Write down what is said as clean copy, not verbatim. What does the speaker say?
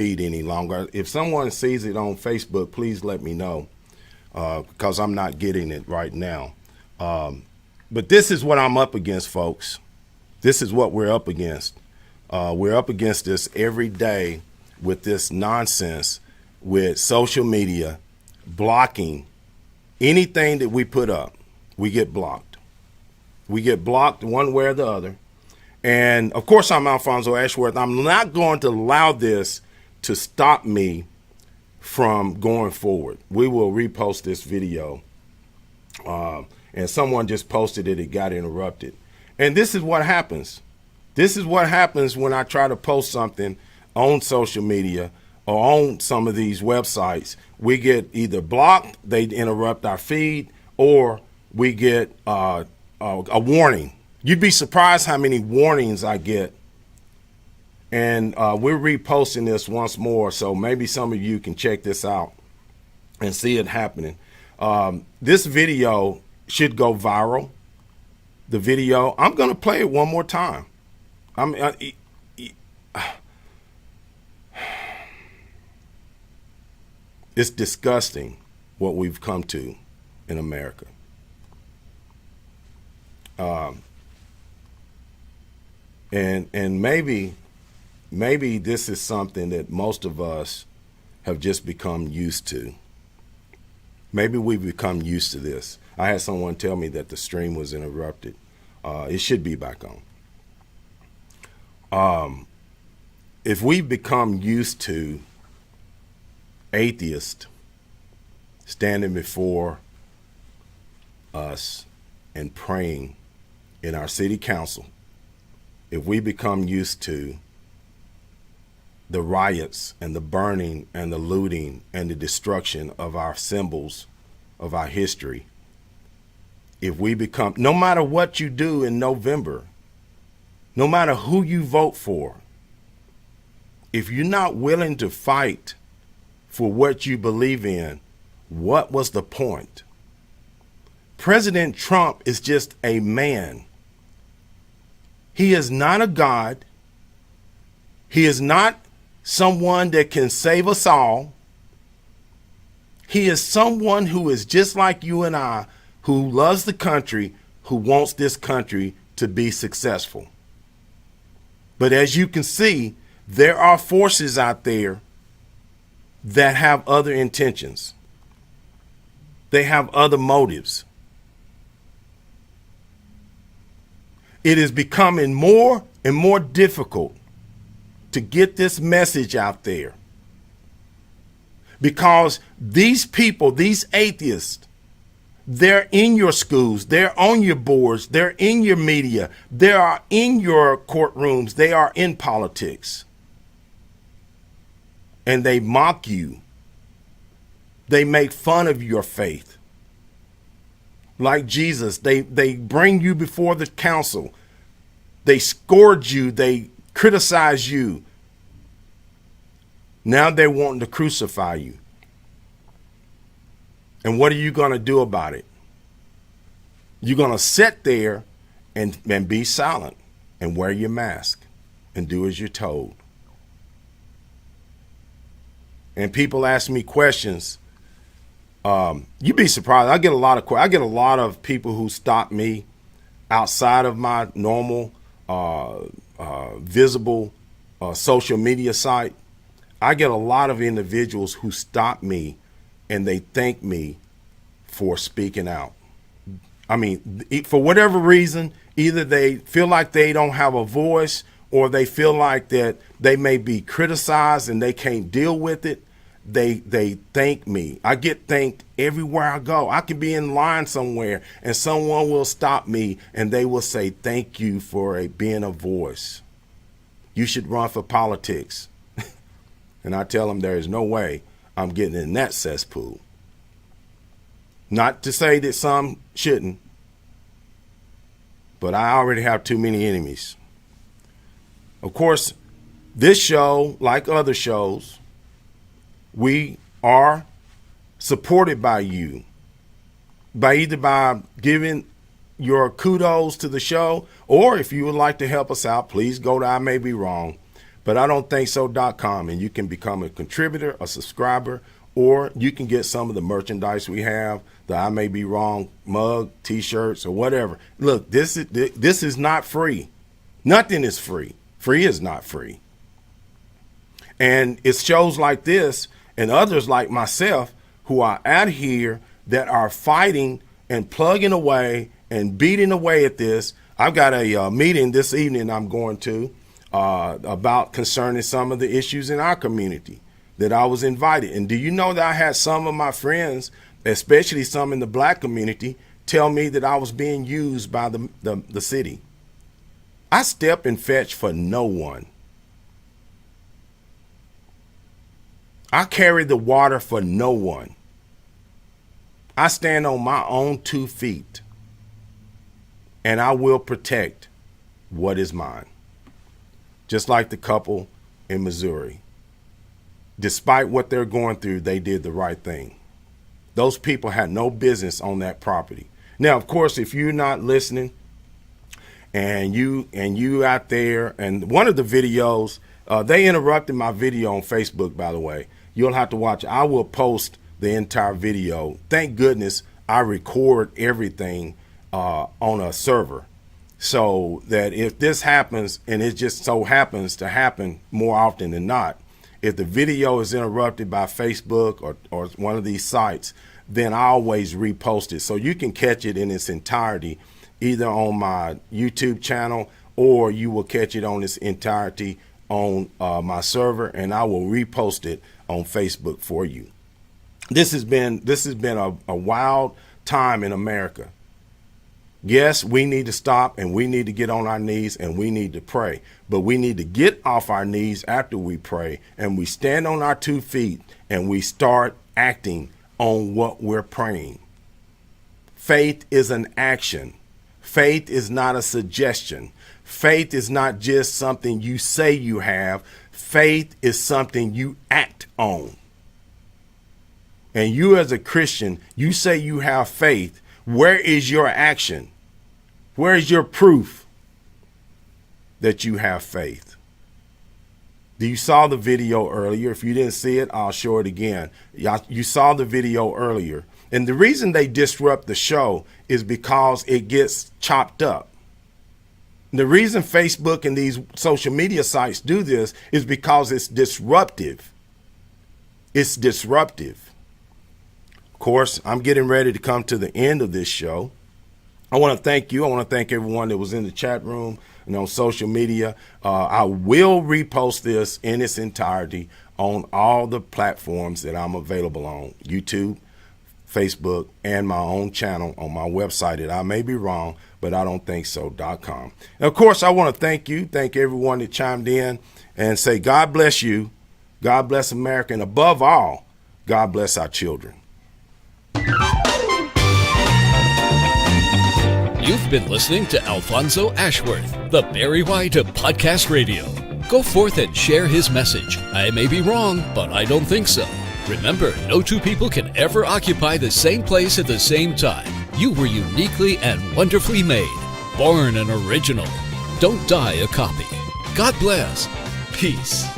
feed any longer. If someone sees it on Facebook, please let me know because I'm not getting it right now. But this is what I'm up against, folks. This is what we're up against. We're up against this every day with this nonsense with social media blocking anything that we put up. We get blocked. We get blocked one way or the other. And of course, I'm Alfonso Ashworth. I'm not going to allow this to stop me from going forward. We will repost this video. And someone just posted it. It got interrupted. And this is what happens. This is what happens when I try to post something on social media or on some of these websites. We get either blocked, they interrupt our feed, or we get a warning. You'd be surprised how many warnings I get. And we're reposting this once more, so maybe some of you can check this out and see it happening. This video should go viral. The video, I'm going to play it one more time. It's disgusting what we've come to in America. And maybe this is something that most of us have just become used to. Maybe we've become used to this. I had someone tell me that the stream was interrupted. It should be back on. If we've become used to atheists standing before us and praying in our city council, if we become used to the riots and the burning and the looting and the destruction of our symbols, of our history, if we become, no matter what you do in November, no matter who you vote for, if you're not willing to fight for what you believe in, what was the point? President Trump is just a man. He is not a God. He is not someone that can save us all. He is someone who is just like you and I, who loves the country, who wants this country to be successful. But as you can see, there are forces out there that have other intentions. They have other motives. It is becoming more and more difficult to get this message out there because these people, these atheists, they're in your schools, they're on your boards, they're in your media, they are in your courtrooms, they are in politics. And they mock you. They make fun of your faith. Like Jesus, they bring you before the council. They scourge you, they criticize you. Now they're wanting to crucify you. And what are you going to do about it? You're going to sit there and be silent and wear your mask and do as you're told. And people ask me questions. You'd be surprised. I get a lot of people who stop me outside of my normal visible social media site. I get a lot of individuals who stop me and they thank me for speaking out. I mean, for whatever reason, either they feel like they don't have a voice or they feel like that they may be criticized and they can't deal with it. They thank me. I get thanked everywhere I go. I could be in line somewhere and someone will stop me and they will say, thank you for being a voice. You should run for politics. And I tell them there is no way I'm getting in that cesspool. Not to say that some shouldn't, but I already have too many enemies. Of course, this show, like other shows, we are supported by you, either by giving your kudos to the show, or if you would like to help us out, please go to I May Be Wrong. but I don't think so.com, and you can become a contributor, a subscriber, or you can get some of the merchandise we have, the I May Be Wrong mug, T-shirts, or whatever. Look, this is not free. Nothing is free. Free is not free. And it's shows like this and others like myself who are out here that are fighting and plugging away and beating away at this. I've got a meeting this evening I'm going to about concerning some of the issues in our community that I was invited. And do you know that I had some of my friends, especially some in the black community, tell me that I was being used by the city? I step and fetch for no one. I carry the water for no one. I stand on my own 2 feet, and I will protect what is mine. Just like the couple in Missouri. Despite what they're going through, they did the right thing. Those people had no business on that property. Now, of course, if you're not listening and you out there, and one of the videos, they interrupted my video on Facebook, by the way. You'll have to watch. I will post the entire video. Thank goodness I record everything on a server, so that if this happens, and it just so happens to happen more often than not, if the video is interrupted by Facebook or one of these sites, then I always repost it. So you can catch it in its entirety, either on my YouTube channel, or you will catch it on its entirety on my server, and I will repost it on Facebook for you. This has been a wild time in America. Yes, we need to stop, and we need to get on our knees, and we need to pray. But we need to get off our knees after we pray, and we stand on our 2 feet, and we start acting on what we're praying. Faith is an action. Faith is not a suggestion. Faith is not just something you say you have. Faith is something you act on. And you as a Christian, you say you have faith. Where is your action? Where is your proof that you have faith? You saw the video earlier. If you didn't see it, I'll show it again. You saw the video earlier. And the reason they disrupt the show is because it gets chopped up. The reason Facebook and these social media sites do this is because it's disruptive. It's disruptive. Of course, I'm getting ready to come to the end of this show. I want to thank you. I want to thank everyone that was in the chat room and on social media. I will repost this in its entirety on all the platforms that I'm available on: YouTube, Facebook, and my own channel on my website at I May Be Wrong, but I don't think so.com. And of course, I want to thank everyone that chimed in and say, God bless you, God bless America, and above all, God bless our children. You've been listening to Alfonso Ashworth, the Barry White of Podcast Radio. Go forth and share his message. I may be wrong, but I don't think so. Remember, no two people can ever occupy the same place at the same time. You were uniquely and wonderfully made. Born an original. Don't die a copy. God bless. Peace.